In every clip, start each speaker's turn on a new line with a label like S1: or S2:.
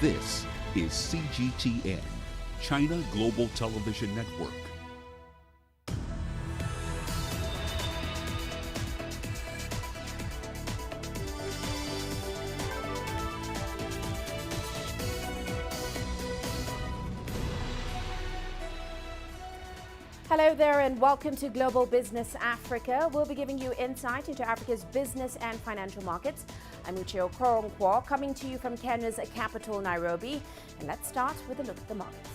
S1: This is CGTN, China Global Television Network.
S2: Hello there and welcome to Global Business Africa. We'll be giving you insight into Africa's business and financial markets. I'm Uche Okoronkwo, coming to you from Kenya's capital, Nairobi. And let's start with a look at the markets.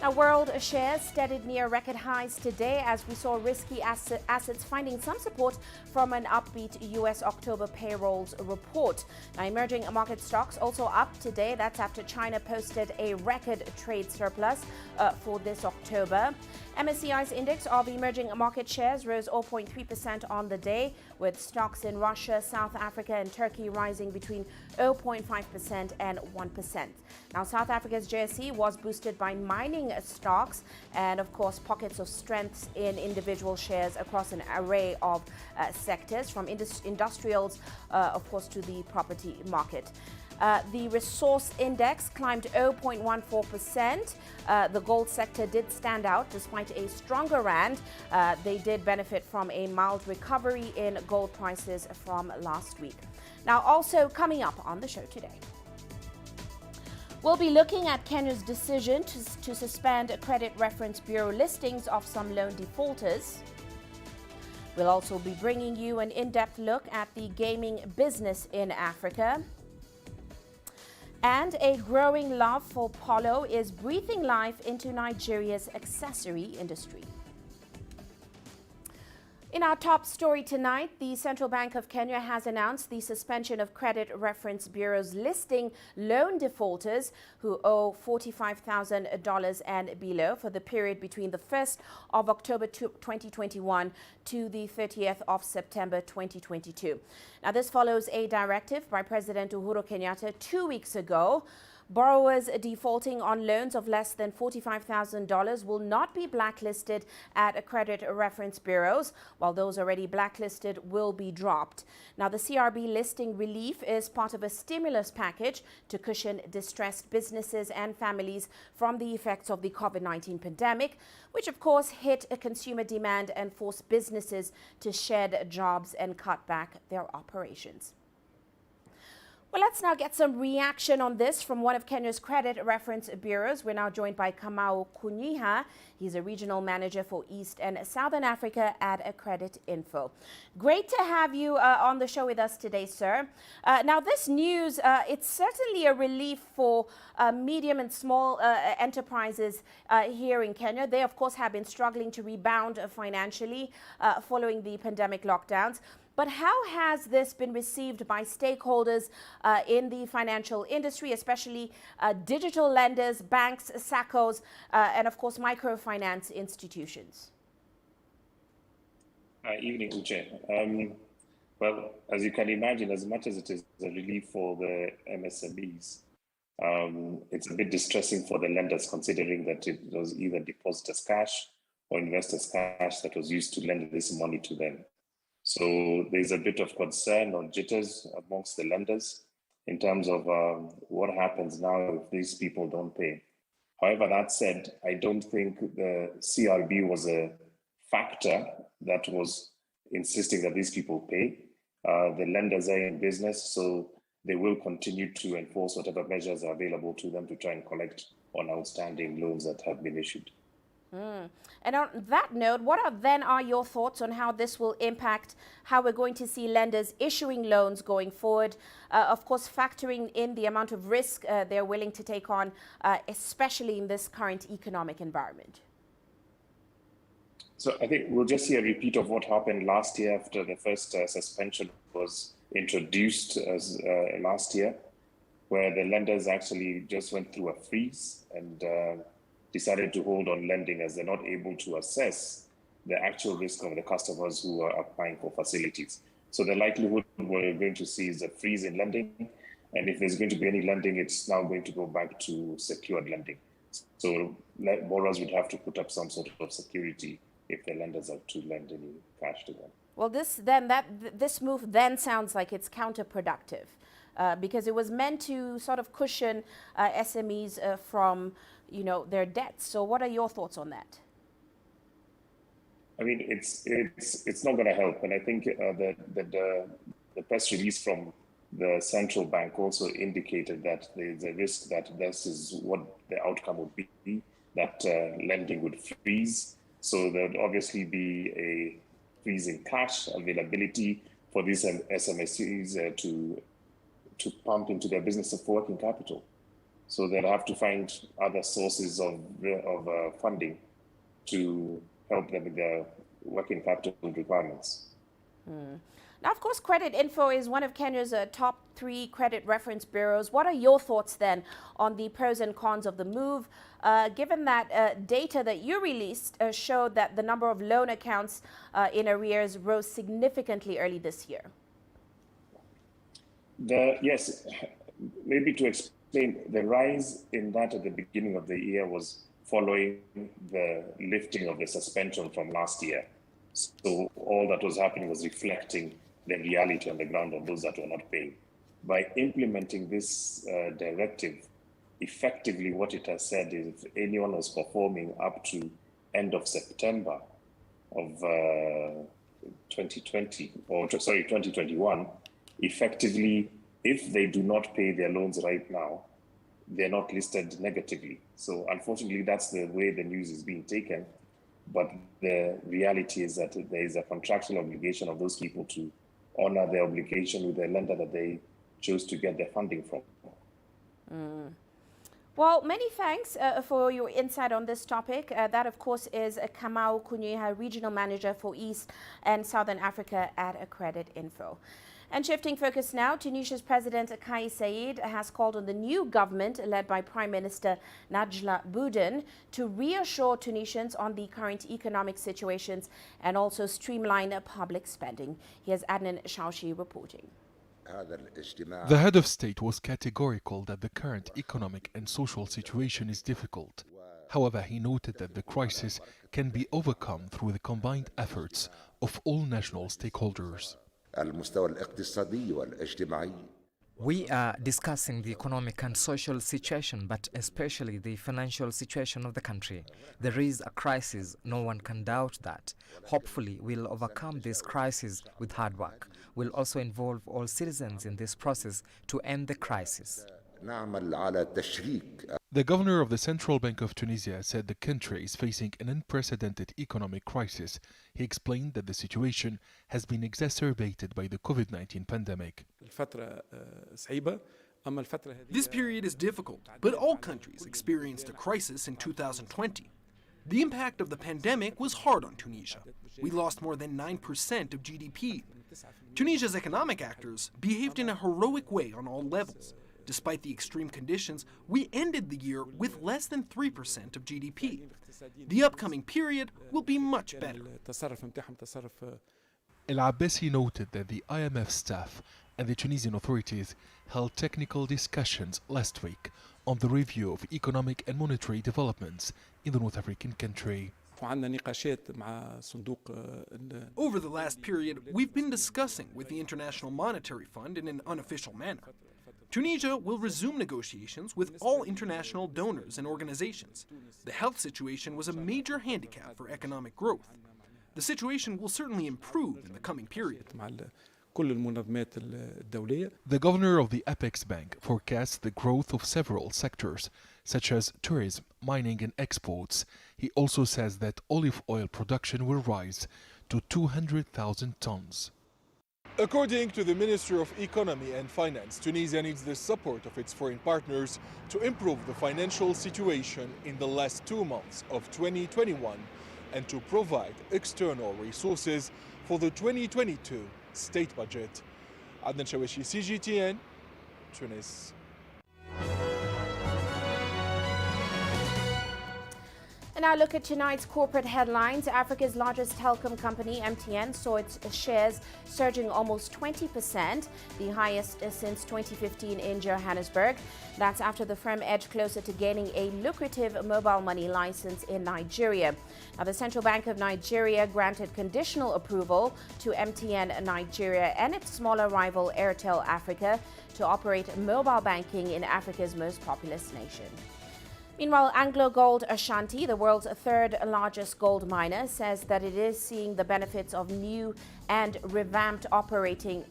S2: Now, world shares steadied near record highs today as we saw risky assets finding some support from an upbeat U.S. October payrolls report. Now, emerging market stocks also up today. That's after China posted a record trade surplus for this October. MSCI's index of emerging market shares rose 0.3% on the day, with stocks in Russia, South Africa and Turkey rising between 0.5% and 1%. Now, South Africa's JSE was boosted by mining stocks and, of course, pockets of strength in individual shares across an array of sectors, from industrials, of course, to the property market. The resource index climbed 0.14%. The gold sector did stand out despite a stronger rand. They did benefit from a mild recovery in gold prices from last week. Now, also coming up on the show today, we'll be looking at Kenya's decision to suspend Credit Reference Bureau listings of some loan defaulters. We'll also be bringing you an in-depth look at the gaming business in Africa. And a growing love for polo is breathing life into Nigeria's accessory industry. In our top story tonight, the Central Bank of Kenya has announced the suspension of Credit Reference Bureau's listing loan defaulters who owe $45,000 and below for the period between the 1st of October 2021 to the 30th of September 2022. Now, this follows a directive by President Uhuru Kenyatta 2 weeks ago. Borrowers defaulting on loans of less than $45,000 will not be blacklisted at credit reference bureaus, while those already blacklisted will be dropped. Now, the CRB listing relief is part of a stimulus package to cushion distressed businesses and families from the effects of the COVID-19 pandemic, which of course hit consumer demand and forced businesses to shed jobs and cut back their operations. Well, let's now get some reaction on this from one of Kenya's credit reference bureaus. We're now joined by Kamau Kunyiha. He's a regional manager for East and Southern Africa at Credit Info. Great to have you on the show with us today, sir. Now, this news, it's certainly a relief for medium and small enterprises here in Kenya. They, of course, have been struggling to rebound financially following the pandemic lockdowns. But how has this been received by stakeholders in the financial industry, especially digital lenders, banks, SACCOs, and of course microfinance institutions?
S3: Evening, Uche. Well, as you can imagine, as much as it is a relief for the MSMEs, it's a bit distressing for the lenders, considering that it was either depositors' cash or investors' cash that was used to lend this money to them. So there's a bit of concern or jitters amongst the lenders in terms of what happens now if these people don't pay. However, that said, I don't think the CRB was a factor that was insisting that these people pay. The lenders are in business, so they will continue to enforce whatever measures are available to them to try and collect on outstanding loans that have been issued.
S2: And on that note, what are your thoughts on how this will impact how we're going to see lenders issuing loans going forward? Of course, factoring in the amount of risk they're willing to take on, especially in this current economic environment.
S3: So I think we'll just see a repeat of what happened last year after the first suspension was introduced as last year, where the lenders actually just went through a freeze and decided to hold on lending as they're not able to assess the actual risk of the customers who are applying for facilities. So the likelihood we're going to see is a freeze in lending. And if there's going to be any lending, it's now going to go back to secured lending. So borrowers would have to put up some sort of security if the lenders are to lend any cash to them.
S2: Well, this move then sounds like it's counterproductive. because it was meant to sort of cushion SMEs from, their debts. So what are your thoughts on that?
S3: I mean, it's not going to help. And I think the press release from the central bank also indicated that there's a risk that this is what the outcome would be, that lending would freeze. So there would obviously be a freeze in cash availability for these SMSCs to pump into their business of working capital. So they'll have to find other sources of funding to help them with their working capital requirements.
S2: Now, of course, Credit Info is one of Kenya's top 3 credit reference bureaus. What are your thoughts then on the pros and cons of the move, given that data that you released showed that the number of loan accounts in arrears rose significantly early this year?
S3: Yes, maybe to explain, the rise in that at the beginning of the year was following the lifting of the suspension from last year. So all that was happening was reflecting the reality on the ground of those that were not paying. By implementing this directive, effectively what it has said is if anyone was performing up to end of September of 2021, effectively, if they do not pay their loans right now, they're not listed negatively. So unfortunately, that's the way the news is being taken. But the reality is that there is a contractual obligation of those people to honor their obligation with the lender that they chose to get their funding from.
S2: Well, many thanks for your insight on this topic. That, of course, is Kamau Kunyeha, Regional Manager for East and Southern Africa at Credit Info. And shifting focus now, Tunisia's President Kais Saied has called on the new government led by Prime Minister Najla Bouden to reassure Tunisians on the current economic situations and also streamline public spending. Here's Adnan Shaushi reporting.
S4: The head of state was categorical that the current economic and social situation is difficult. However, he noted that the crisis can be overcome through the combined efforts of all national stakeholders.
S5: We are discussing the economic and social situation, but especially the financial situation of the country. There is a crisis, no one can doubt that. Hopefully, we'll overcome this crisis with hard work. We'll also involve all citizens in this process to end the crisis.
S4: The governor of the Central Bank of Tunisia said the country is facing an unprecedented economic crisis. He explained that the situation has been exacerbated by the COVID-19 pandemic.
S6: This period is difficult, but all countries experienced a crisis in 2020. The impact of the pandemic was hard on Tunisia. We lost more than 9% of GDP. Tunisia's economic actors behaved in a heroic way on all levels. Despite the extreme conditions, we ended the year with less than 3% of GDP. The upcoming period will be much better.
S4: El Abbasi noted that the IMF staff and the Tunisian authorities held technical discussions last week on the review of economic and monetary developments in the North African country.
S6: Over the last period, we've been discussing with the International Monetary Fund in an unofficial manner. Tunisia will resume negotiations with all international donors and organizations. The health situation was a major handicap for economic growth. The situation will certainly improve in the coming period.
S4: The governor of the Apex Bank forecasts the growth of several sectors, such as tourism, mining and exports. He also says that olive oil production will rise to 200,000 tons.
S7: According to the Ministry of Economy and Finance, Tunisia needs the support of its foreign partners to improve the financial situation in the last 2 months of 2021 and to provide external resources for the 2022 state budget. Adnan Shawishi, CGTN, Tunis.
S2: Now look at tonight's corporate headlines. Africa's largest telecom company, MTN, saw its shares surging almost 20%, the highest since 2015 in Johannesburg. That's after the firm edged closer to gaining a lucrative mobile money license in Nigeria. Now, the Central Bank of Nigeria granted conditional approval to MTN Nigeria and its smaller rival Airtel Africa to operate mobile banking in Africa's most populous nation. Meanwhile, AngloGold Ashanti, the world's third largest gold miner, says that it is seeing the benefits of its new and revamped operating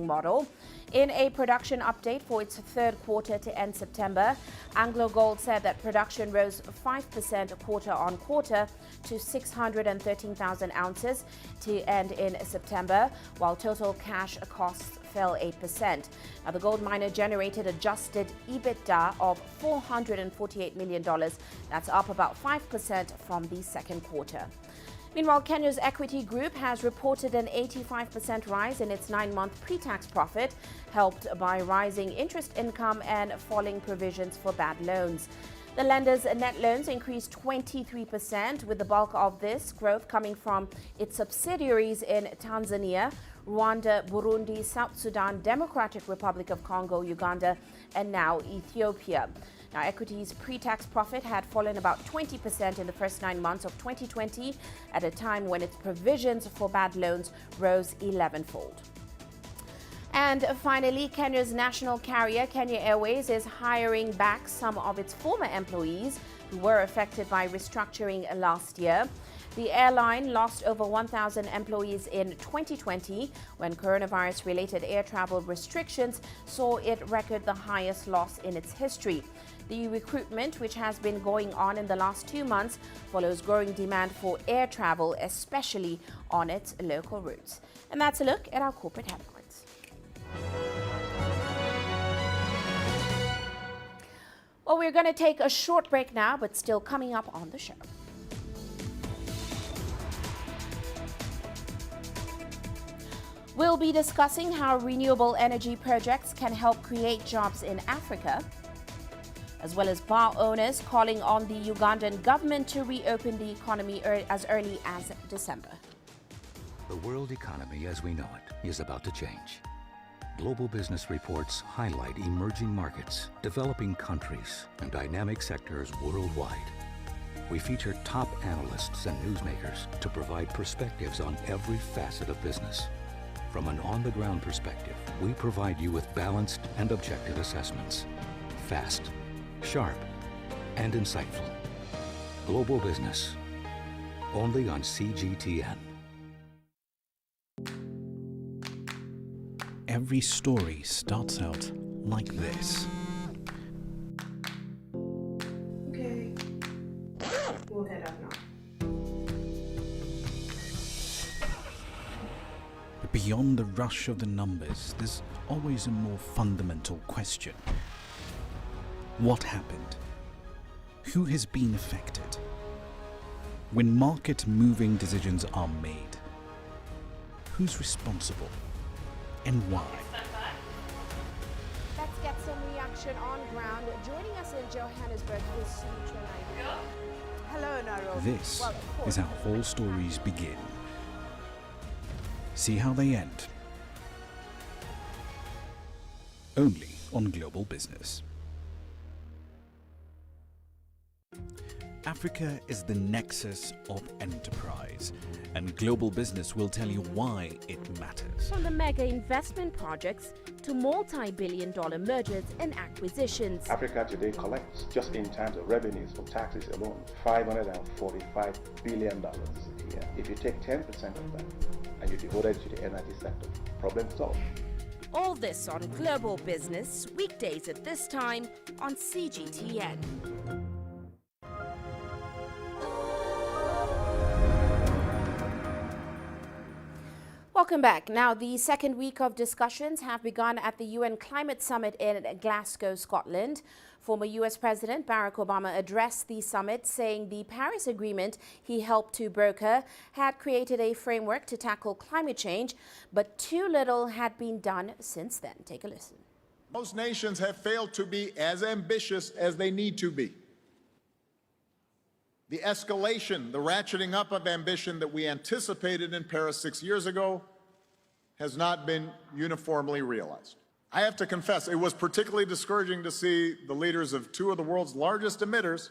S2: model. In a production update for its third quarter to end September, AngloGold said that production rose 5% quarter on quarter to 613,000 ounces to end in September, while total cash costs fell 8%. Now, the gold miner generated adjusted EBITDA of $448 million. That's up about 5% from the second quarter. Meanwhile, Kenya's Equity Group has reported an 85% rise in its 9-month pre-tax profit, helped by rising interest income and falling provisions for bad loans. The lender's net loans increased 23%, with the bulk of this growth coming from its subsidiaries in Tanzania, Rwanda, Burundi, South Sudan, Democratic Republic of Congo, Uganda, and now Ethiopia. Now, Equity's pre-tax profit had fallen about 20% in the first 9 months of 2020, at a time when its provisions for bad loans rose 11-fold. And finally, Kenya's national carrier, Kenya Airways, is hiring back some of its former employees who were affected by restructuring last year. The airline lost over 1,000 employees in 2020 when coronavirus-related air travel restrictions saw it record the highest loss in its history. The recruitment, which has been going on in the last 2 months, follows growing demand for air travel, especially on its local routes. And that's a look at our corporate headlines. Well, we're going to take a short break now, but still coming up on the show. We'll be discussing how renewable energy projects can help create jobs in Africa, as well as bar owners calling on the Ugandan government to reopen the economy as early as December.
S8: The world economy as we know it is about to change. Global business reports highlight emerging markets, developing countries, and dynamic sectors worldwide. We feature top analysts and newsmakers to provide perspectives on every facet of business. From an on-the-ground perspective, we provide you with balanced and objective assessments. Fast, sharp, and insightful. Global Business, only on CGTN.
S9: Every story starts out like this.
S2: Okay. We'll head up now.
S9: But beyond the rush of the numbers, there's always a more fundamental question. What happened? Who has been affected? When market-moving decisions are made, who's responsible and why?
S2: Let's get some reaction on ground. Joining us in Johannesburg is Uche Okoronkwo. Hello, Nairobi.
S9: This is how all stories begin. See how they end. Only on Global Business. Africa is the nexus of enterprise, and Global Business will tell you why it matters.
S10: From the mega investment projects to multi-billion-dollar mergers and acquisitions.
S11: Africa today collects, just in terms of revenues from taxes alone, $545 billion a year. If you take 10% of that and you devote it to the energy sector, problem solved.
S10: All this on Global Business, weekdays at this time on CGTN.
S2: Welcome back. Now, the second week of discussions have begun at the UN Climate Summit in Glasgow, Scotland. Former U.S. President Barack Obama addressed the summit, saying the Paris Agreement he helped to broker had created a framework to tackle climate change, but too little had been done since then. Take a listen.
S12: Most nations have failed to be as ambitious as they need to be. The escalation, the ratcheting up of ambition that we anticipated in Paris 6 years ago has not been uniformly realized. I have to confess, it was particularly discouraging to see the leaders of two of the world's largest emitters,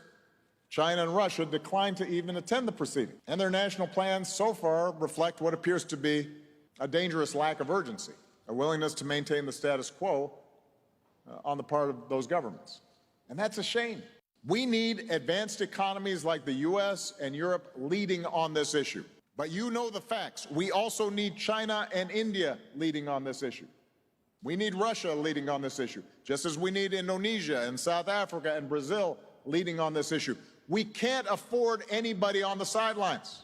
S12: China and Russia, decline to even attend the proceeding. And their national plans so far reflect what appears to be a dangerous lack of urgency, a willingness to maintain the status quo on the part of those governments. And that's a shame. We need advanced economies like the US and Europe leading on this issue. But you know the facts. We also need China and India leading on this issue. We need Russia leading on this issue, just as we need Indonesia and South Africa and Brazil leading on this issue. We can't afford anybody on the sidelines.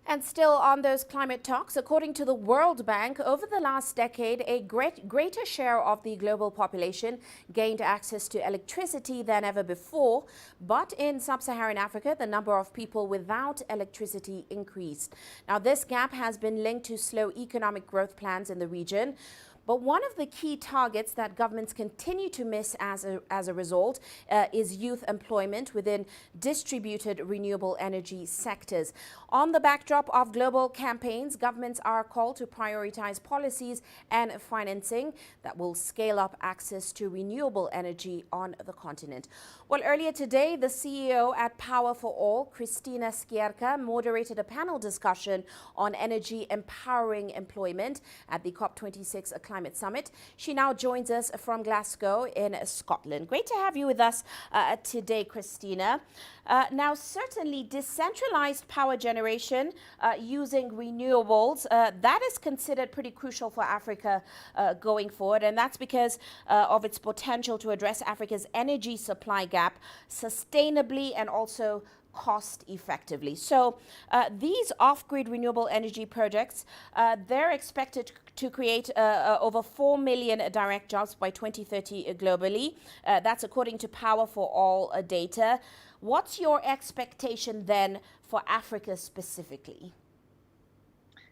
S2: And still on those climate talks, according to the World Bank, over the last decade, a greater share of the global population gained access to electricity than ever before. But in sub-Saharan Africa, the number of people without electricity increased. Now, this gap has been linked to slow economic growth plans in the region. But one of the key targets that governments continue to miss as a result is youth employment within distributed renewable energy sectors. On the backdrop of global campaigns, governments are called to prioritize policies and financing that will scale up access to renewable energy on the continent. Well, earlier today, the CEO at Power for All, Christina Skierka, moderated a panel discussion on energy empowering employment at the COP26 Climate Summit. She now joins us from Glasgow in Scotland. Great to have you with us today, Christina. Now, certainly decentralized power generation using renewables, that is considered pretty crucial for Africa going forward. And that's because of its potential to address Africa's energy supply gap sustainably and also cost effectively. So these off-grid renewable energy projects, they're expected to create over 4 million direct jobs by 2030 globally. That's according to Power for All data. What's your expectation then for Africa specifically?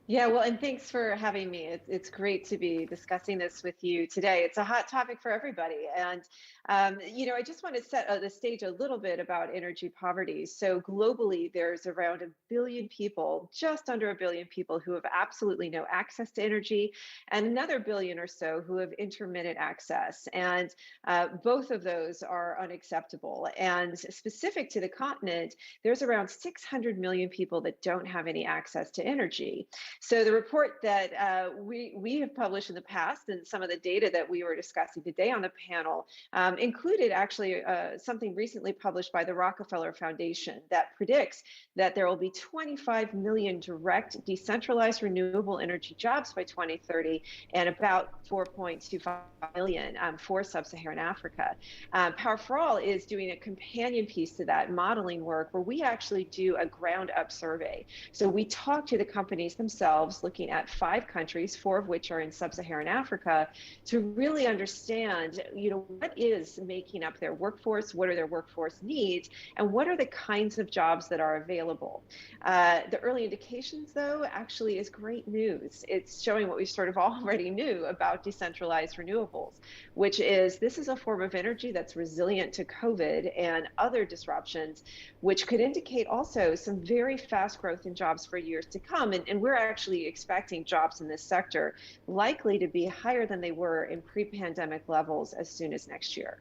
S13: Yeah, well, and thanks for having me. It's great to be discussing this with you today. It's a hot topic for everybody. And, I just want to set the stage a little bit about energy poverty. So globally, there's around 1 billion people, just under 1 billion people who have absolutely no access to energy, and another billion or so who have intermittent access. And both of those are unacceptable. And specific to the continent, there's around 600 million people that don't have any access to energy. So the report that we have published in the past and some of the data that we were discussing today on the panel included actually something recently published by the Rockefeller Foundation that predicts that there will be 25 million direct decentralized renewable energy jobs by 2030 and about 4.25 million for sub-Saharan Africa. Power for All is doing a companion piece to that modeling work where we actually do a ground-up survey. So we talk to the companies themselves, looking at 5 countries, 4 of which are in sub-Saharan Africa, to really understand, what is making up their workforce, what are their workforce needs, and what are the kinds of jobs that are available. The early indications, though, actually is great news. It's showing what we sort of already knew about decentralized renewables, which is this is a form of energy that's resilient to COVID and other disruptions, which could indicate also some very fast growth in jobs for years to come. And we're actually expecting jobs in this sector likely to be higher than they were in pre-pandemic levels as soon as next year.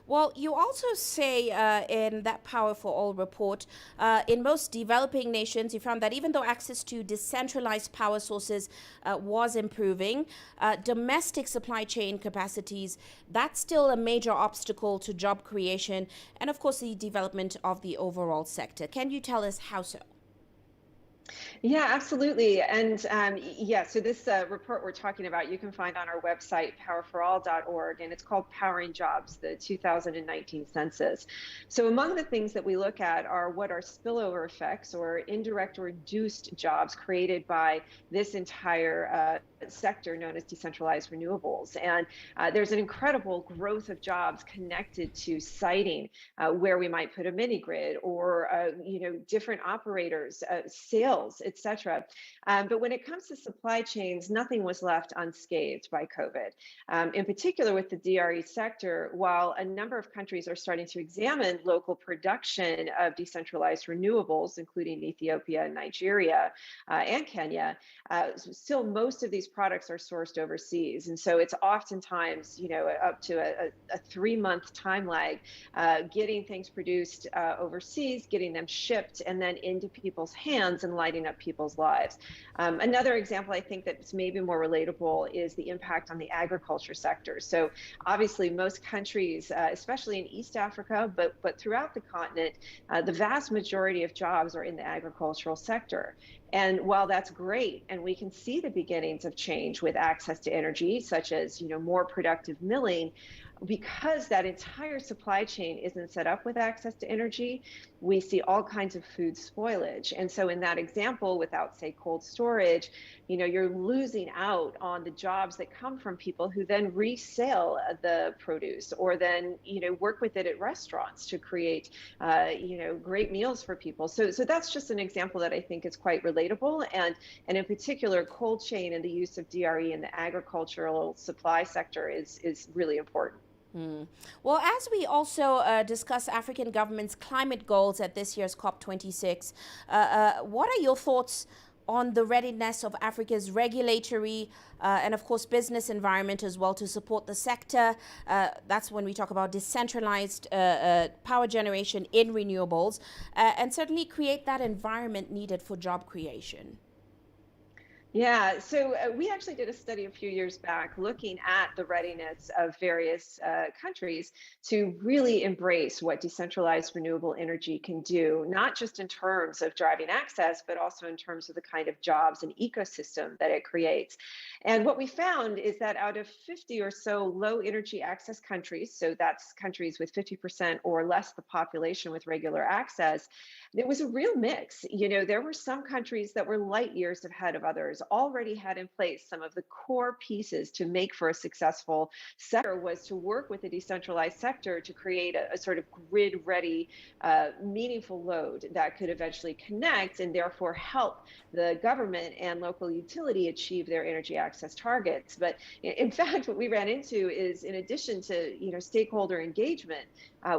S2: Well, you also say in that Power for All report, in most developing nations, you found that even though access to decentralized power sources was improving, domestic supply chain capacities, that's still a major obstacle to job creation and, of course, the development of the overall sector. Can you tell us how so?
S13: Yeah, absolutely. And so this report we're talking about, you can find on our website, powerforall.org, and it's called Powering Jobs, the 2019 census. So among the things that we look at are what are spillover effects or indirect or induced jobs created by this entire sector known as decentralized renewables. And there's an incredible growth of jobs connected to siting where we might put a mini grid or, different operators, sales skills, etc. But when it comes to supply chains, nothing was left unscathed by COVID. In particular with the DRE sector, while a number of countries are starting to examine local production of decentralized renewables, including Ethiopia and Nigeria and Kenya, still most of these products are sourced overseas. And so it's oftentimes, up to a 3-month time lag getting things produced overseas, getting them shipped, and then into people's hands and lighting up people's lives. Another example I think that's maybe more relatable is the impact on the agriculture sector. So obviously most countries, especially in East Africa, but throughout the continent, the vast majority of jobs are in the agricultural sector. And while that's great, and we can see the beginnings of change with access to energy, such as more productive milling, because that entire supply chain isn't set up with access to energy, we see all kinds of food spoilage. And so in that example, without, say, cold storage, you're losing out on the jobs that come from people who then resell the produce or then, work with it at restaurants to create, great meals for people. So that's just an example that I think is quite relatable. And in particular, cold chain and the use of DRE in the agricultural supply sector is really important.
S2: Well, as we also discuss African governments' climate goals at this year's COP26, what are your thoughts on the readiness of Africa's regulatory and, of course, business environment as well to support the sector? That's when we talk about decentralized power generation in renewables and certainly create that environment needed for job creation.
S13: Yeah, so we actually did a study a few years back looking at the readiness of various countries to really embrace what decentralized renewable energy can do, not just in terms of driving access, but also in terms of the kind of jobs and ecosystem that it creates. And what we found is that out of 50 or so low energy access countries, so that's countries with 50% or less the population with regular access, there was a real mix. There were some countries that were light years ahead of others, already had in place some of the core pieces to make for a successful sector was to work with the decentralized sector to create a sort of grid-ready, meaningful load that could eventually connect and therefore help the government and local utility achieve their energy access targets. But in fact, what we ran into is, in addition to stakeholder engagement,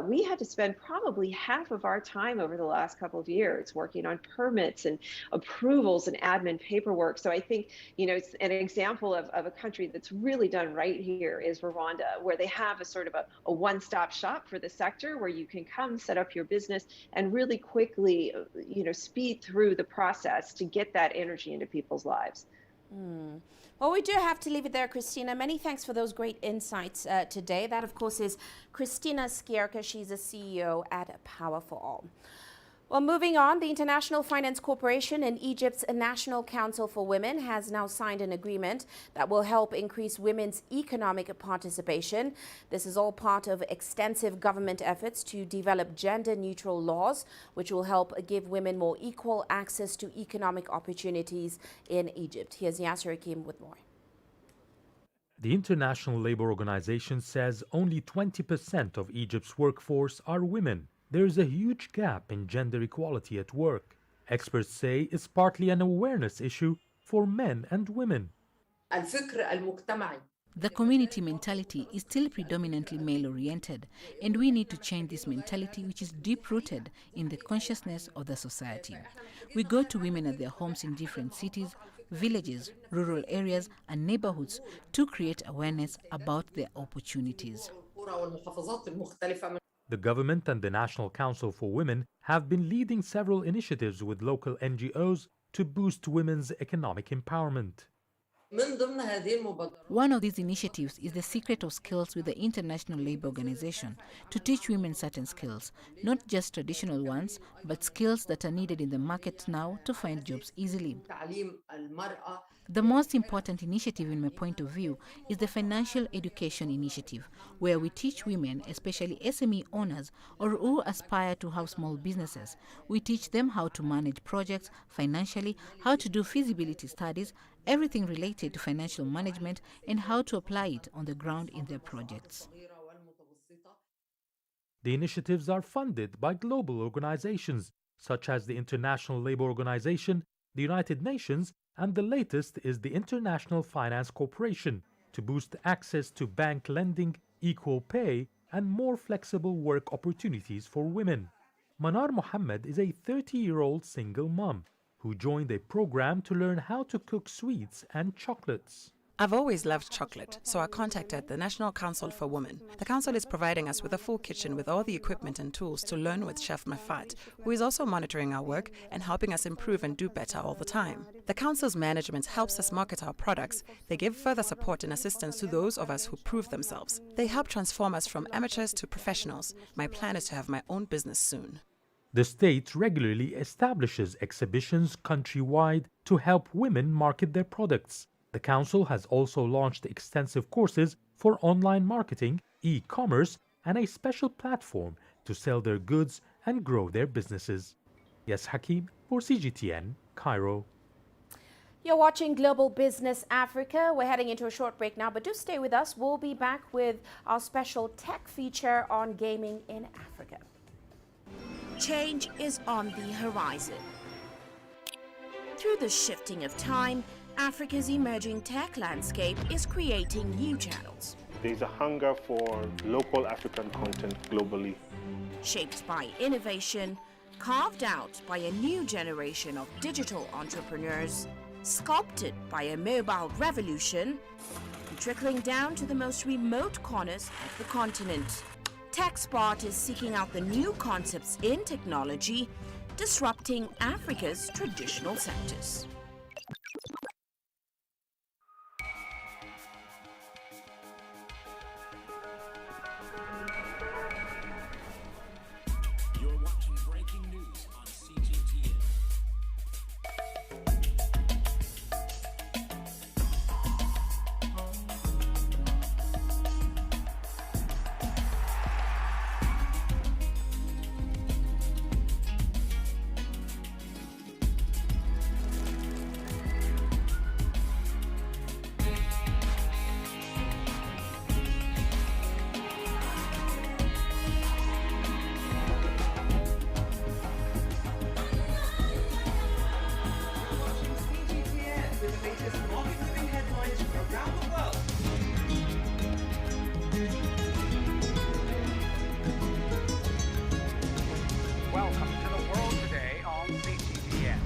S13: we had to spend probably half of our time over the last couple of years working on permits and approvals and admin paperwork. So I think, it's an example of a country that's really done right here is Rwanda, where they have a sort of a one-stop shop for the sector where you can come set up your business and really quickly, speed through the process to get that energy into people's lives.
S2: Well, we do have to leave it there, Christina. Many thanks for those great insights today. That, of course, is Christina Skierka. She's a CEO at Power for All. Well, moving on, the International Finance Corporation and Egypt's National Council for Women has now signed an agreement that will help increase women's economic participation. This is all part of extensive government efforts to develop gender-neutral laws, which will help give women more equal access to economic opportunities in Egypt. Here's Yasser Hakim with more.
S14: The International Labour Organization says only 20% of Egypt's workforce are women. There is a huge gap in gender equality at work. Experts say it's partly an awareness issue for men and women.
S15: The community mentality is still predominantly male-oriented, and we need to change this mentality, which is deep-rooted in the consciousness of the society. We go to women at their homes in different cities, villages, rural areas, and neighborhoods to create awareness about their opportunities.
S14: The government and the National Council for Women have been leading several initiatives with local NGOs to boost women's economic empowerment.
S15: One of these initiatives is the Secret of Skills with the International Labour Organization to teach women certain skills, not just traditional ones, but skills that are needed in the market now to find jobs easily. The most important initiative in my point of view is the Financial Education Initiative, where we teach women, especially SME owners or who aspire to have small businesses. We teach them how to manage projects financially, how to do feasibility studies, everything related to financial management, and how to apply it on the ground in their projects.
S14: The initiatives are funded by global organizations such as the International Labour Organization, the United Nations, and the latest is the International Finance Corporation to boost access to bank lending, equal pay, and more flexible work opportunities for women. Manar Mohammed is a 30-year-old single mom who joined a program to learn how to cook sweets and chocolates.
S16: I've always loved chocolate, so I contacted the National Council for Women. The council is providing us with a full kitchen with all the equipment and tools to learn with Chef Mafat, who is also monitoring our work and helping us improve and do better all the time. The council's management helps us market our products. They give further support and assistance to those of us who prove themselves. They help transform us from amateurs to professionals. My plan is to have my own business soon.
S14: The state regularly establishes exhibitions countrywide to help women market their products. The council has also launched extensive courses for online marketing, e-commerce, and a special platform to sell their goods and grow their businesses. Yes, Hakim for CGTN, Cairo.
S2: You're watching Global Business Africa. We're heading into a short break now, but do stay with us. We'll be back with our special tech feature on gaming in Africa.
S10: Change is on the horizon. Through the shifting of time, Africa's emerging tech landscape is creating new channels.
S17: There's a hunger for local African content globally.
S10: Shaped by innovation, carved out by a new generation of digital entrepreneurs, sculpted by a mobile revolution, trickling down to the most remote corners of the continent. TechSpot is seeking out the new concepts in technology, disrupting Africa's traditional sectors.
S18: You're watching breaking news on CGTN.
S19: Welcome to the world today on CGTN.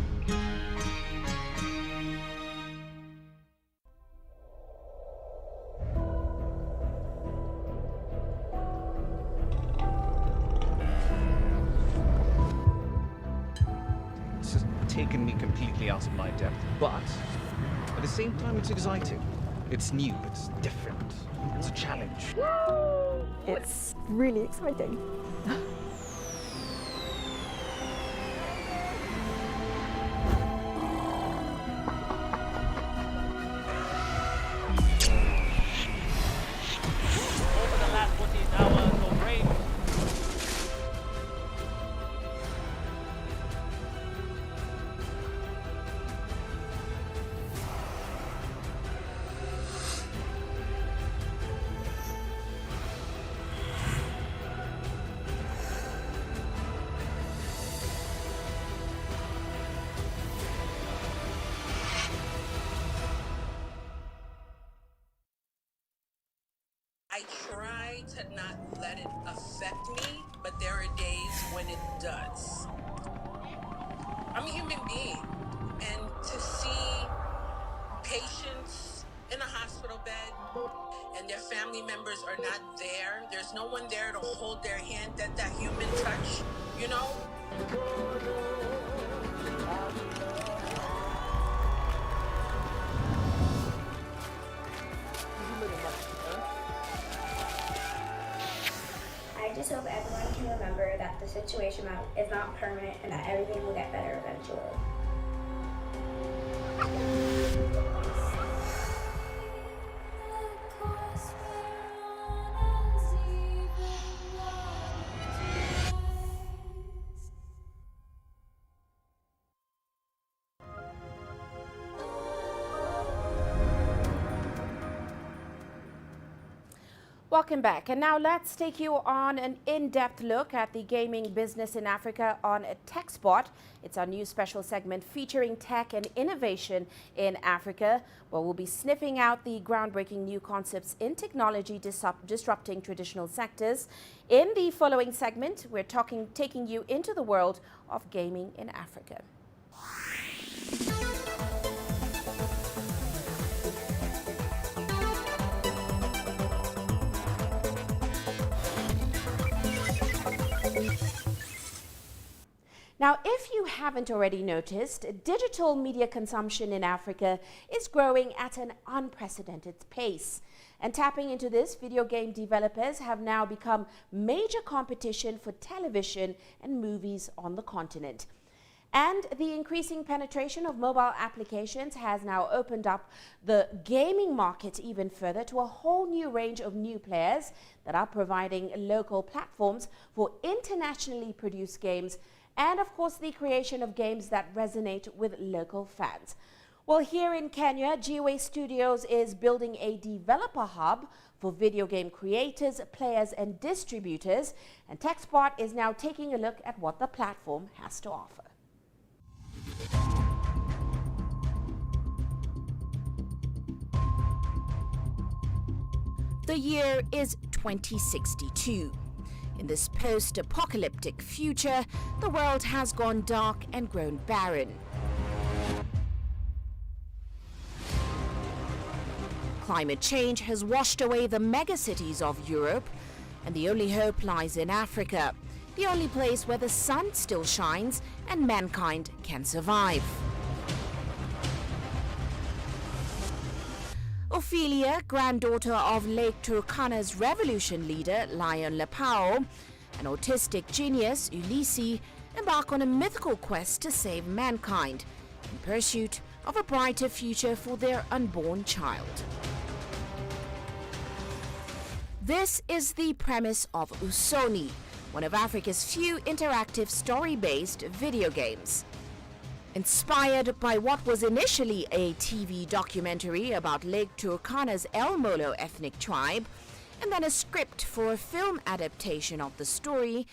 S20: It's just taken me completely out of my depth, but at the same time it's exciting. It's new, it's different, it's a challenge.
S21: It's really exciting.
S22: I try to not let it affect me, but there are days when it does. I'm a human being, and to see patients in a hospital bed and their family members are not there, there's no one there to hold their hand, that human touch, you know?
S23: I just hope everyone can remember that the situation is not permanent and that everything will get better eventually.
S2: Welcome back. And now let's take you on an in-depth look at the gaming business in Africa on TechSpot. It's our new special segment featuring tech and innovation in Africa, where we'll be sniffing out the groundbreaking new concepts in technology disrupting traditional sectors. In the following segment, we're taking you into the world of gaming in Africa. Now, if you haven't already noticed, digital media consumption in Africa is growing at an unprecedented pace. And tapping into this, video game developers have now become major competition for television and movies on the continent. And the increasing penetration of mobile applications has now opened up the gaming market even further to a whole new range of new players that are providing local platforms for internationally produced games, and of course the creation of games that resonate with local fans. Well, here in Kenya, GWA Studios is building a developer hub for video game creators, players and distributors, and TechSpot is now taking a look at what the platform has to offer. The year is 2062. In this post-apocalyptic future, the world has gone dark and grown barren. Climate change has washed away the megacities of Europe, and the only hope lies in Africa, the only place where the sun still shines and mankind can survive. Ophelia, granddaughter of Lake Turkana's revolution leader Lion Lapao, and autistic genius Ulysses, embark on a mythical quest to save mankind in pursuit of a brighter future for their unborn child. This is the premise of Usoni, one of Africa's few interactive story-based video games. Inspired by what was initially a TV documentary about Lake Turkana's El Molo ethnic tribe, and then a script for a film adaptation of the story,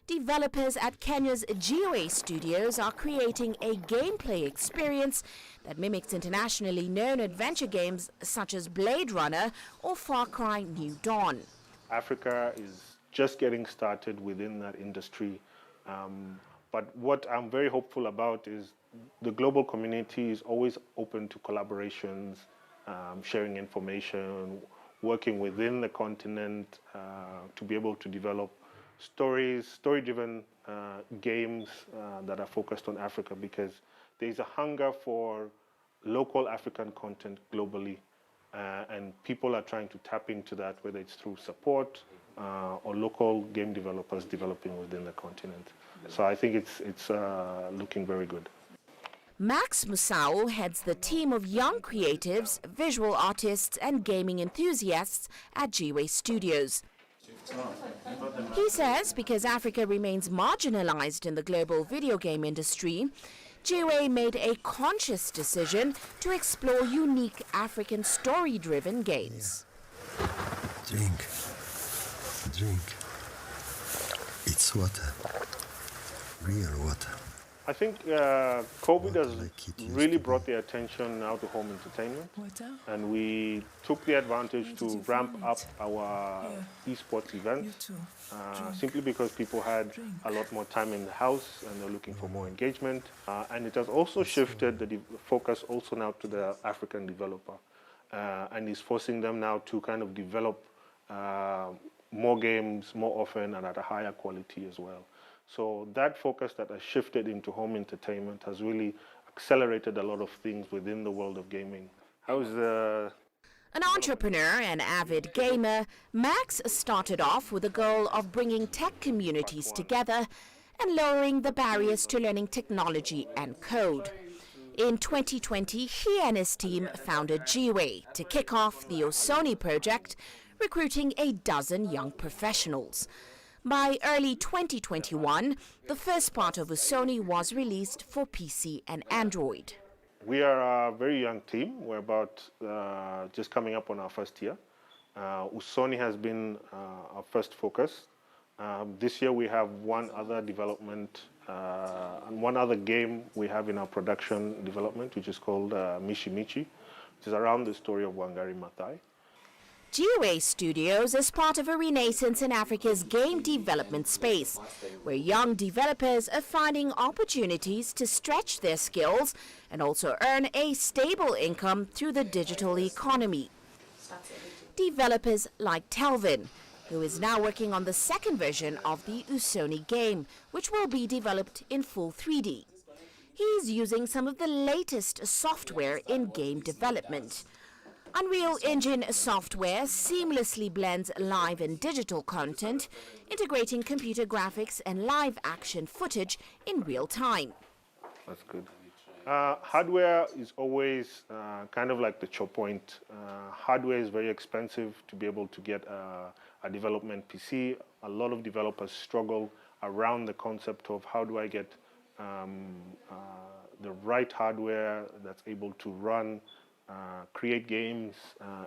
S2: developers at Kenya's GWA Studios are creating a gameplay experience that mimics internationally known adventure games such as Blade Runner or Far Cry New Dawn.
S17: Africa is just getting started within that industry. But what I'm very hopeful about is the global community is always open to collaborations, sharing information, working within the continent to be able to develop story-driven games that are focused on Africa, because there's a hunger for local African content globally, and people are trying to tap into that, whether it's through support or local game developers developing within the continent. So I think it's looking very good.
S10: Max Musau heads the team of young creatives, visual artists and gaming enthusiasts at GWA Studios. He says because Africa remains marginalized in the global video game industry, GWA made a conscious decision to explore unique African story-driven games.
S1: Drink. It's water. Real water.
S17: I think COVID has really brought the attention now to home entertainment, and we took the advantage to ramp up our esports events, simply because people had a lot more time in the house and they're looking for more engagement. And it has also shifted the focus also now to the African developer, and is forcing them now to kind of develop more games more often and at a higher quality as well. So that focus that has shifted into home entertainment has really accelerated a lot of things within the world of gaming.
S10: An entrepreneur and avid gamer, Max started off with the goal of bringing tech communities together and lowering the barriers to learning technology and code. In 2020, he and his team founded GWA to kick off the Usoni project, recruiting a dozen young professionals. By early 2021, the first part of Usoni was released for PC and Android.
S17: We are a very young team. We're about just coming up on our first year. Usoni has been our first focus. This year we have one other development and one other game we have in our production development, which is called Michi Michi, which is around the story of Wangari Maathai.
S10: GOA Studios is part of a renaissance in Africa's game development space, where young developers are finding opportunities to stretch their skills and also earn a stable income through the digital economy. Developers like Telvin, who is now working on the second version of the Usoni game, which will be developed in full 3D. He's using some of the latest software in game development. Unreal Engine software seamlessly blends live and digital content, integrating computer graphics and live action footage in real time.
S17: That's good. Hardware is always kind of like the choke point. Hardware is very expensive to be able to get a development PC. A lot of developers struggle around the concept of how do I get the right hardware that's able to run, create games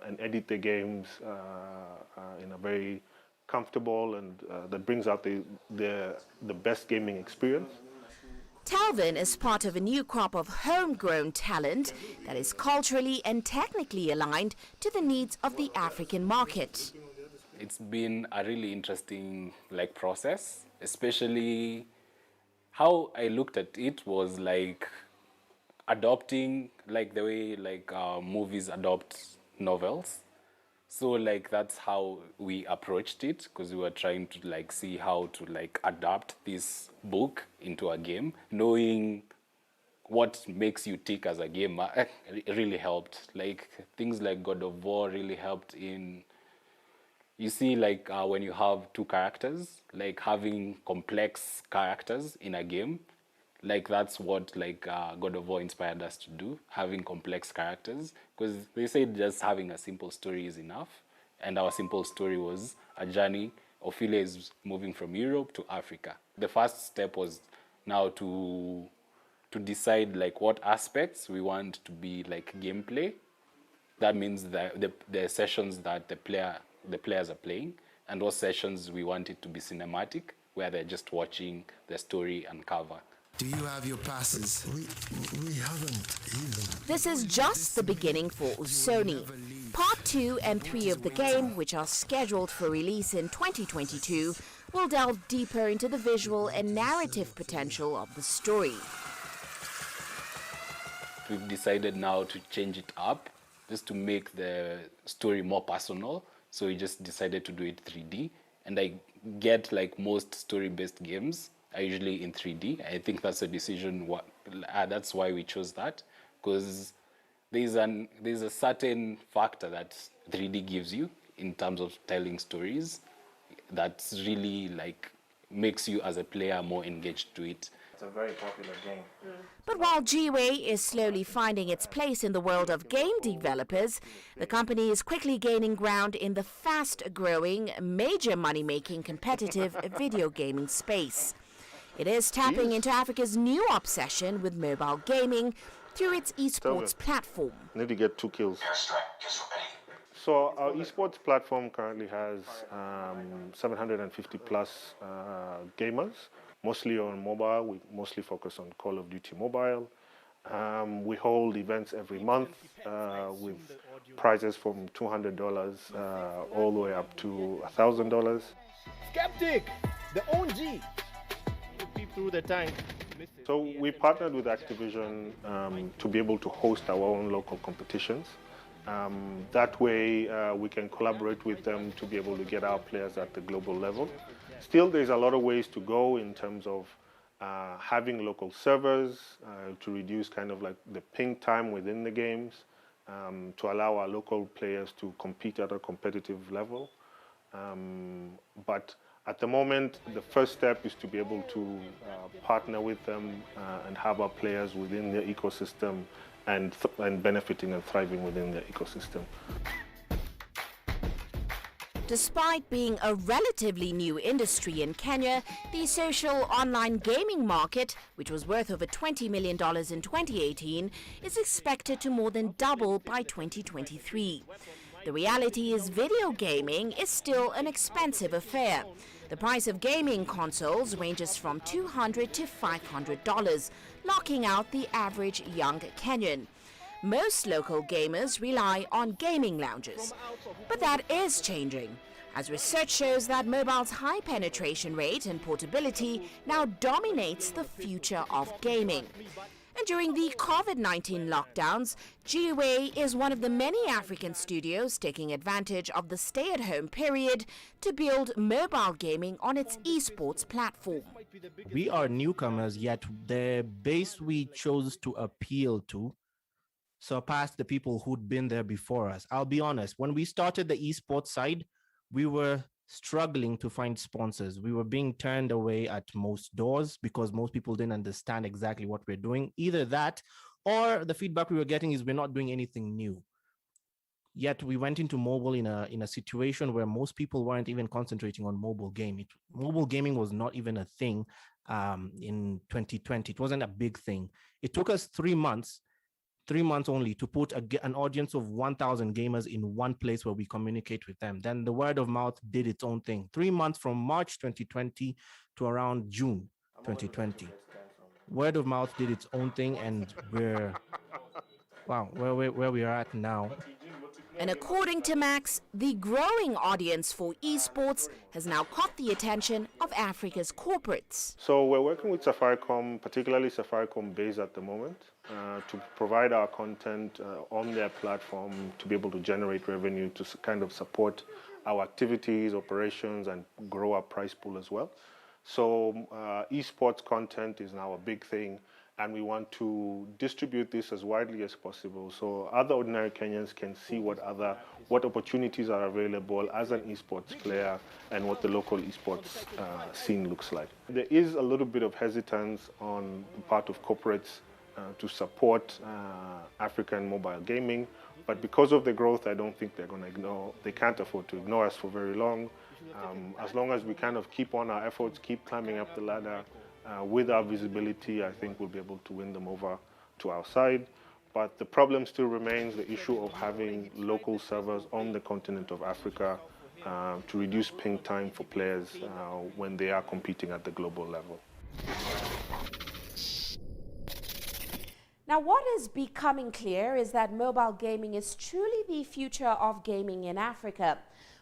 S17: and edit the games in a very comfortable and that brings out the best gaming experience.
S10: Telvin is part of a new crop of homegrown talent that is culturally and technically aligned to the needs of the African market.
S3: It's been a really interesting process, especially how I looked at it was adopting the way movies adopt novels. So that's how we approached it, because we were trying to see how to adapt this book into a game. Knowing what makes you tick as a gamer really helped. Things like God of War really helped in, you see when you have two characters, having complex characters in a game. That's what God of War inspired us to do, having complex characters, because they said just having a simple story is enough, and our simple story was a journey. Ophelia is moving from Europe to Africa. The first step was now to decide what aspects we want to be gameplay. That means the sessions that the players are playing, and those sessions we want it to be cinematic, where they're just watching the story and cover.
S1: Do you have your passes? We haven't even.
S10: This is just the beginning for Usoni. Part 2 and 3 of the game, which are scheduled for release in 2022, will delve deeper into the visual and narrative potential of the story.
S3: We've decided now to change it up, just to make the story more personal. So we just decided to do it 3D. And I get most story-based games are usually in 3D. I think that's a decision. That's why we chose that, because there's a certain factor that 3D gives you in terms of telling stories that's really makes you as a player more engaged to it.
S5: It's a very popular game.
S10: But while GOA is slowly finding its place in the world of game developers, the company is quickly gaining ground in the fast-growing, major money-making competitive video gaming space. It is tapping into Africa's new obsession with mobile gaming through its esports platform.
S17: I need to get 2 kills. So our esports platform currently has 750 plus gamers, mostly on mobile. We mostly focus on Call of Duty Mobile. We hold events every month with prizes from $200 all the way up to $1,000.
S5: Skeptic, the OG. Peep through the tank.
S17: So we partnered with Activision to be able to host our own local competitions. That way we can collaborate with them to be able to get our players at the global level. Still, there's a lot of ways to go in terms of having local servers to reduce the ping time within the games, to allow our local players to compete at a competitive level. But at the moment, the first step is to be able to partner with them and have our players within their ecosystem and benefiting and thriving within their ecosystem.
S10: Despite being a relatively new industry in Kenya, the social online gaming market, which was worth over $20 million in 2018, is expected to more than double by 2023. The reality is video gaming is still an expensive affair. The price of gaming consoles ranges from $200 to $500, knocking out the average young Kenyan. Most local gamers rely on gaming lounges. But that is changing, as research shows that mobile's high penetration rate and portability now dominates the future of gaming. And during the COVID-19 lockdowns, GUA is one of the many African studios taking advantage of the stay-at-home period to build mobile gaming on its esports platform.
S4: We are newcomers, yet the base we chose to appeal to surpassed the people who'd been there before us. I'll be honest, when we started the esports side, we were struggling to find sponsors. We were being turned away at most doors because most people didn't understand exactly what we're doing. Either that, or the feedback we were getting is we're not doing anything new. Yet we went into mobile in a situation where most people weren't even concentrating on mobile gaming. Mobile gaming was not even a thing in 2020. It wasn't a big thing. It took us 3 months only to put an audience of 1,000 gamers in one place where we communicate with them. Then the word of mouth did its own thing. 3 months from March 2020 to around June 2020. Word of mouth did its own thing, and we're, wow, where we are at now.
S10: And according to Max, the growing audience for esports has now caught the attention of Africa's corporates.
S17: So we're working with Safaricom, particularly Safaricom Base at the moment, to provide our content on their platform to be able to generate revenue to kind of support our activities, operations, and grow our price pool as well. So esports content is now a big thing, and we want to distribute this as widely as possible so other ordinary Kenyans can see what opportunities are available as an esports player and what the local esports scene looks like. There is a little bit of hesitance on the part of corporates to support African mobile gaming, but because of the growth, I don't think they can't afford to ignore us for very long. As long as we kind of keep on our efforts, keep climbing up the ladder, with our visibility, I think we'll be able to win them over to our side. But the problem still remains the issue of having local servers on the continent of Africa to reduce ping time for players when they are competing at the global level.
S2: Now, what is becoming clear is that mobile gaming is truly the future of gaming in Africa.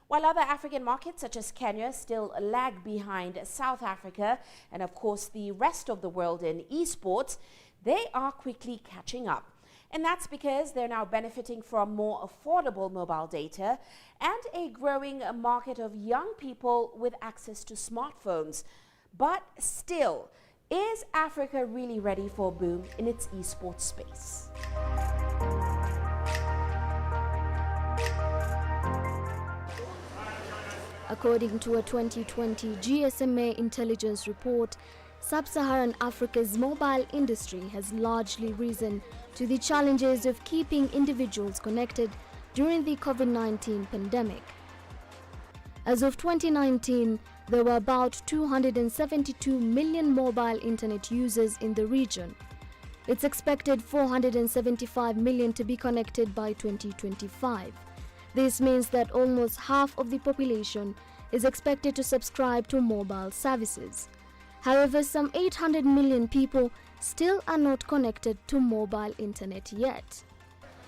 S2: While other African markets such as Kenya still lag behind South Africa and of course the rest of the world in esports, they are quickly catching up. And that's because they're now benefiting from more affordable mobile data and a growing market of young people with access to smartphones. But still, is Africa really ready for a boom in its esports space?
S21: According to a 2020 GSMA intelligence report, Sub-Saharan Africa's mobile industry has largely risen to the challenges of keeping individuals connected during the COVID-19 pandemic. As of 2019, there were about 272 million mobile internet users in the region. It's expected 475 million to be connected by 2025. This means that almost half of the population is expected to subscribe to mobile services. However, some 800 million people still are not connected to mobile internet yet.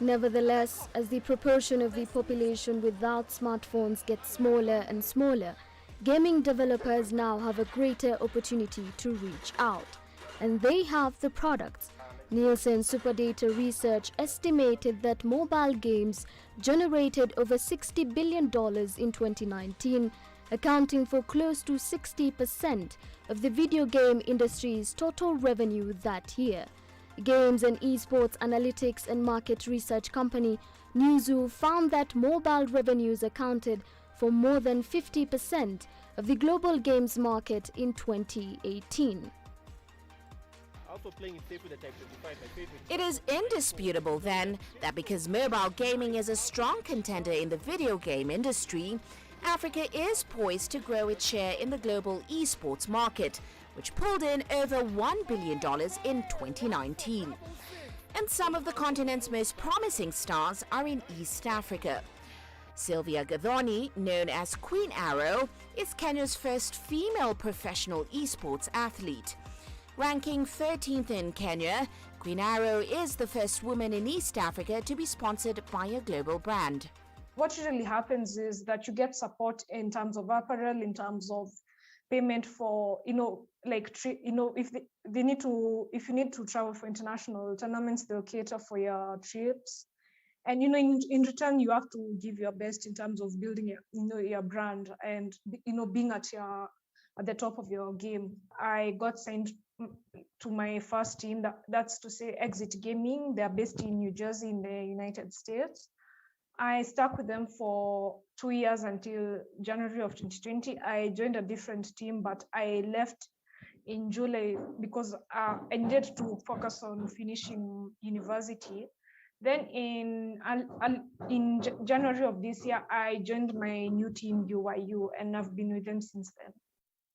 S21: Nevertheless, as the proportion of the population without smartphones gets smaller and smaller, gaming developers now have a greater opportunity to reach out. And they have the products. Nielsen Superdata Research estimated that mobile games generated over $60 billion in 2019, accounting for close to 60% of the video game industry's total revenue that year. Games and esports analytics and market research company Newzoo found that mobile revenues accounted for more than 50% of the global games market in 2018.
S10: It is indisputable then that because mobile gaming is a strong contender in the video game industry, Africa is poised to grow its share in the global esports market, which pulled in over $1 billion in 2019. And some of the continent's most promising stars are in East Africa. Sylvia Gathoni, known as Queen Arrow, is Kenya's first female professional esports athlete. Ranking 13th in Kenya, Queen Arrow is the first woman in East Africa to be sponsored by a global brand.
S6: What usually happens is that you get support in terms of apparel, in terms of payment for, if you need to travel for international tournaments, they'll cater for your trips. And, in return, you have to give your best in terms of building your brand and, being at the top of your game. I got signed to my first team, that's to say Exit Gaming. They're based in New Jersey in the United States. I stuck with them for 2 years until January of 2020. I joined a different team, but I left in July because I needed to focus on finishing university. Then in January of this year, I joined my new team, UYU, and I've been with them since then.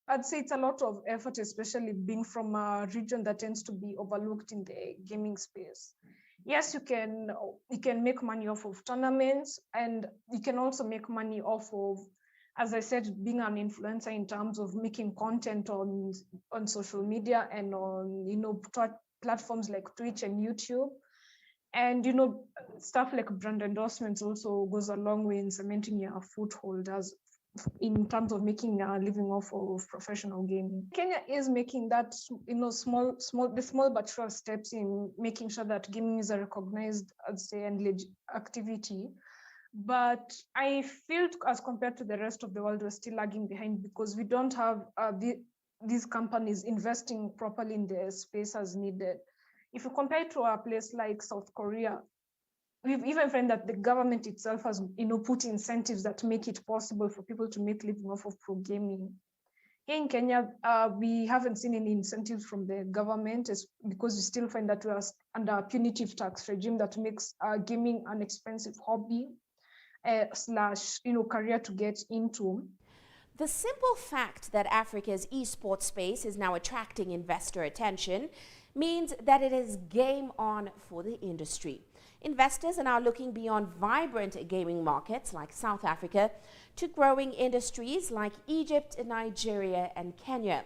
S6: I'd say it's a lot of effort, especially being from a region that tends to be overlooked in the gaming space. Yes, you can make money off of tournaments, and you can also make money off of, as I said, being an influencer in terms of making content on social media and on platforms like Twitch and YouTube. And stuff like brand endorsements also goes a long way in cementing your foothold as in terms of making a living off of professional gaming. Kenya is making that, small but sure steps in making sure that gaming is a recognized, I'd say, and activity. But I feel as compared to the rest of the world, we're still lagging behind because we don't have these companies investing properly in the space as needed. If you compare it to a place like South Korea, we've even found that the government itself has, put incentives that make it possible for people to make living off of pro gaming. Here in Kenya, we haven't seen any incentives from the government because we still find that we are under a punitive tax regime that makes gaming an expensive hobby / career to get into.
S2: The simple fact that Africa's esports space is now attracting investor attention means that it is game on for the industry. Investors are now looking beyond vibrant gaming markets like South Africa to growing industries like Egypt, Nigeria, and Kenya.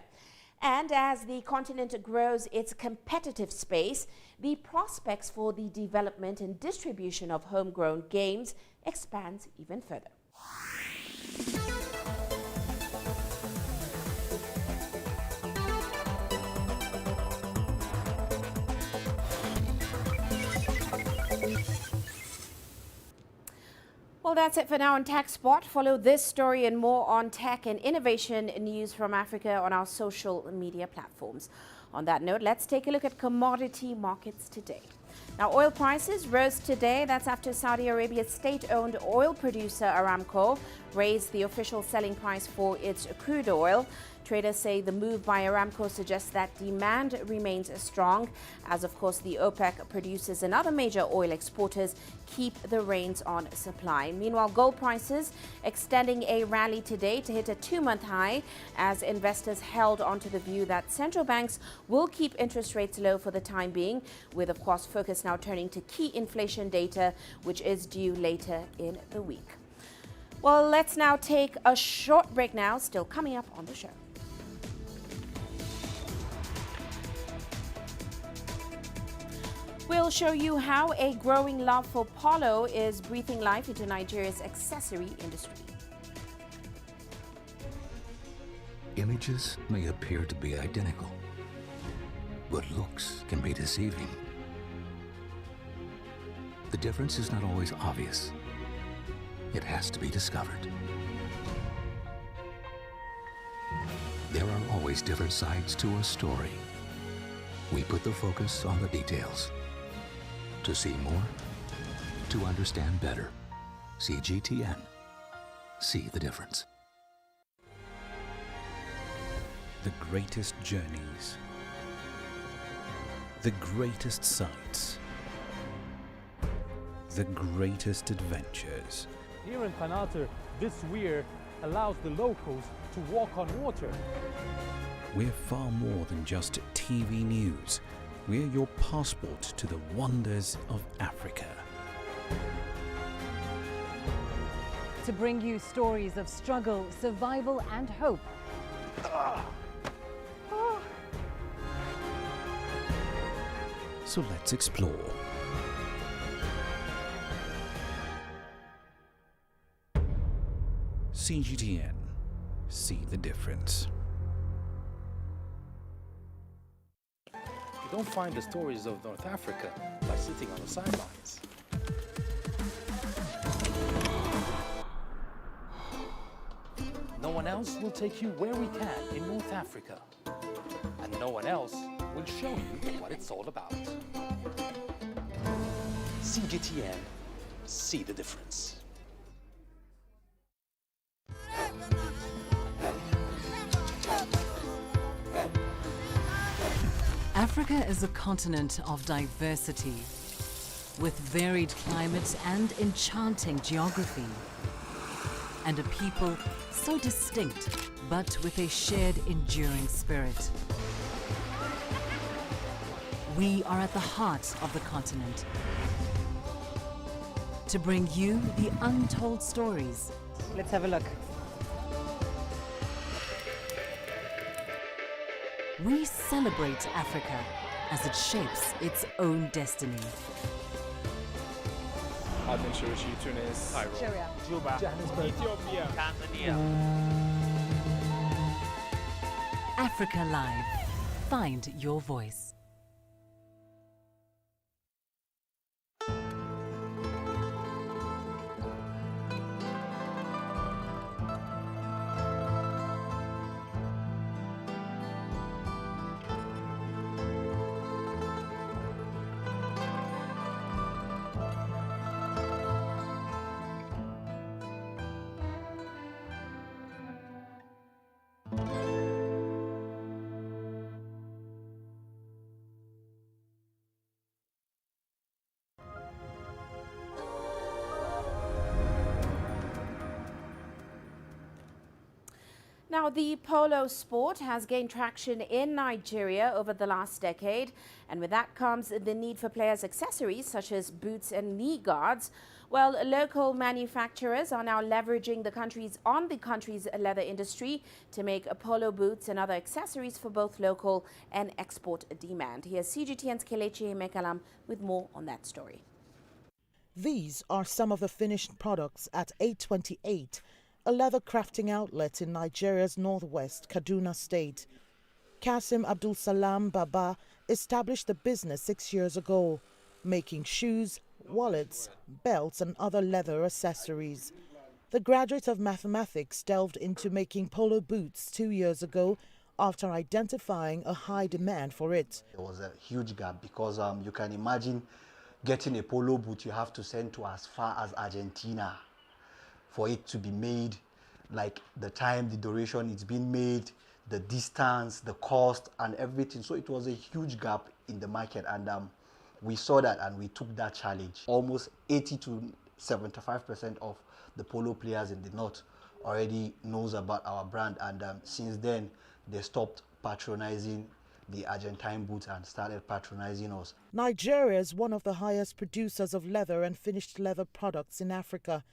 S2: And as the continent grows its competitive space, the prospects for the development and distribution of homegrown games expands even further. Well, that's it for now on Tech Spot. Follow this story and more on tech and innovation news from Africa on our social media platforms. On that note, let's take a look at commodity markets today. Now, oil prices rose today. That's after Saudi Arabia's state-owned oil producer Aramco raised the official selling price for its crude oil. Traders say the move by Aramco suggests that demand remains strong, as of course the OPEC producers and other major oil exporters keep the reins on supply. Meanwhile, gold prices extending a rally today to hit a 2-month high as investors held onto the view that central banks will keep interest rates low for the time being, with of course focus now turning to key inflation data, which is due later in the week. Well, let's now take a short break now, still coming up on the show. We'll show you how a growing love for polo is breathing life into Nigeria's accessory industry.
S7: Images may appear to be identical, but looks can be deceiving. The difference is not always obvious. It has to be discovered. There are always different sides to a story. We put the focus on the details. To see more, to understand better. CGTN. See the difference.
S9: The greatest journeys, the greatest sights, the greatest adventures.
S14: Here in Panata, this weir allows the locals to walk on water.
S9: We're far more than just TV news. We're your passport to the wonders of Africa.
S8: to bring you stories of struggle, survival and hope.
S9: So let's explore. CGTN. See the difference.
S11: You don't find the stories of North Africa by sitting on the sidelines. No one else will take you where we can in North Africa. And no one else will show you what it's all about. CGTN, see the difference.
S8: Africa is a continent of diversity, with varied climates and enchanting geography, and a people so distinct, but with a shared enduring spirit. We are at the heart of the continent to bring you the untold stories.
S12: Let's have a look.
S8: We celebrate Africa as it shapes its own destiny.
S11: I've Tunis, Cairo,
S12: Sharia,
S11: Juba,
S12: Johannesburg,
S11: Ethiopia, Tanzania.
S8: Africa Live. Find your voice.
S2: Now, the polo sport has gained traction in Nigeria over the last decade, and with that comes the need for players' accessories such as boots and knee guards. Well, local manufacturers are now leveraging the country's leather industry to make polo boots and other accessories for both local and export demand. Here's CGTN's Kelechi Mekalam with more on that story.
S24: These are some of the finished products at 828, a leather crafting outlet in Nigeria's northwest Kaduna State. Kasim Abdul Salam Baba established the business 6 years ago, making shoes, wallets, belts and other leather accessories. The graduate of mathematics delved into making polo boots 2 years ago after identifying a high demand for it.
S25: There was a huge gap because you can imagine getting a polo boot you have to send to as far as Argentina for it to be made, like the time, the duration it's been made, the distance, the cost and everything. So it was a huge gap in the market, and we saw that and we took that challenge. Almost 80 to 75% of the polo players in the north already knows about our brand, and since then they stopped patronizing the Argentine boots and started patronizing us.
S24: Nigeria is one of the highest producers of leather and finished leather products in Africa.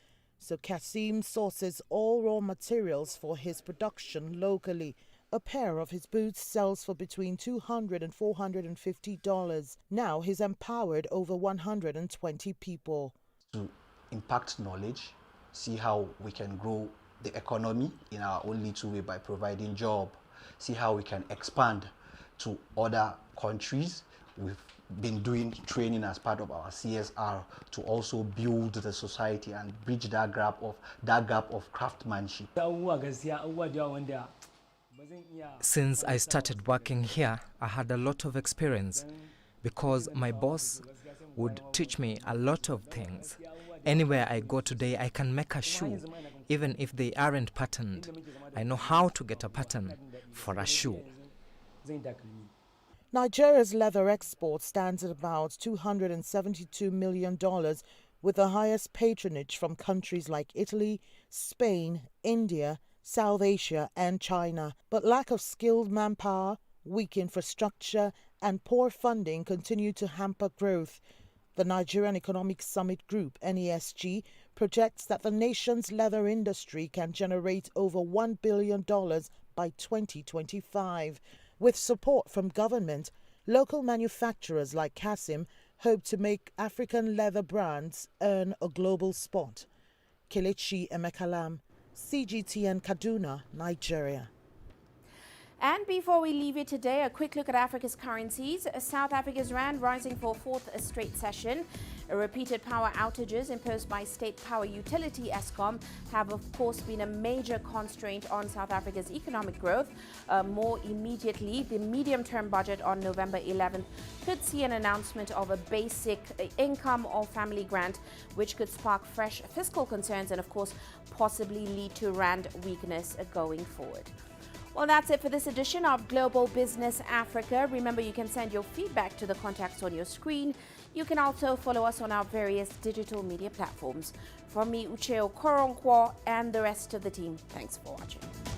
S24: So Kasim sources all raw materials for his production locally. A pair of his boots sells for between $200 and $450. Now he's empowered over 120 people.
S25: To impact knowledge, see how we can grow the economy in our own little way by providing job, see how we can expand to other countries. We've been doing training as part of our CSR to also build the society and bridge that gap of craftsmanship.
S26: Since I started working here, I had a lot of experience because my boss would teach me a lot of things. Anywhere I go today, I can make a shoe, even if they aren't patterned. I know how to get a pattern for a shoe.
S24: Nigeria's leather export stands at about $272 million, with the highest patronage from countries like Italy, Spain, India, South Asia and China. But lack of skilled manpower, weak infrastructure and poor funding continue to hamper growth. The Nigerian Economic Summit Group, NESG, projects that the nation's leather industry can generate over $1 billion by 2025. With support from government, local manufacturers like Kasim hope to make African leather brands earn a global spot. Kelechi Emekalam, CGTN Kaduna, Nigeria.
S2: And before we leave you today, a quick look at Africa's currencies. South Africa's rand rising for a fourth straight session. Repeated power outages imposed by state power utility Eskom have of course been a major constraint on South Africa's economic growth. More immediately, the medium-term budget on November 11th could see an announcement of a basic income or family grant, which could spark fresh fiscal concerns and of course possibly lead to rand weakness going forward. Well, that's it for this edition of Global Business Africa. Remember, you can send your feedback to the contacts on your screen. You can also follow us on our various digital media platforms. From me, Uche Okoronkwo, and the rest of the team, thanks for watching.